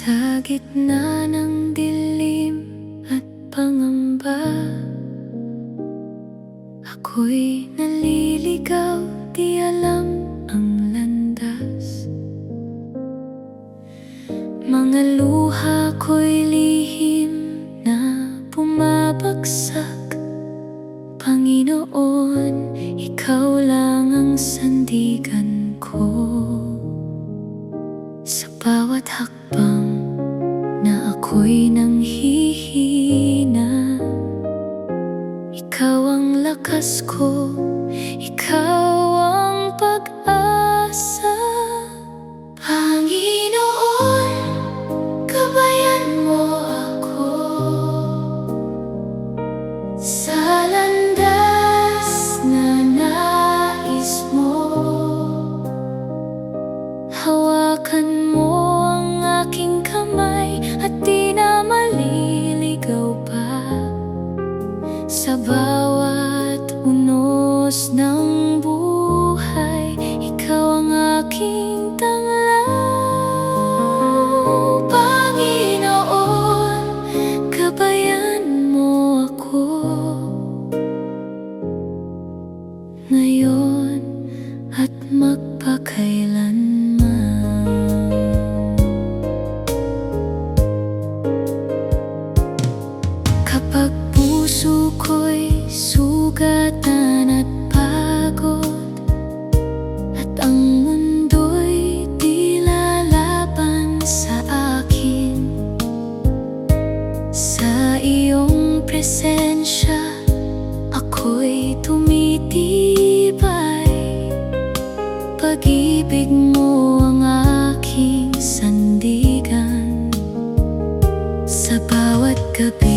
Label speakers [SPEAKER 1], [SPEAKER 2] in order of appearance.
[SPEAKER 1] Sa gitna ng dilim at pangamba, ako'y naliligaw, di alam ang landas. Mga luha ko'y lihim na bumabagsak. Panginoon, ikaw lang ang sandigan ko. Sa bawat hakbang na ako'y nanghihina, ikaw ang lakas ko, ikaw ang pag-asa. Panginoon, gabayan mo ako sa landas na nais mo. Hawakan mo ang aking kamay at di na maliligaw pa. Sa bawat unos ng buhay, ikaw ang aking tanglaw. Panginoon, gabayan mo ako ngayon at magpakailanman. Kapag puso ko'y sugatan at pagod, at ang mundo'y di lalaban sa akin, sa iyong presensya ako'y tumitibay. Pag-ibig mo ang aking sandigan sa bawat gabi.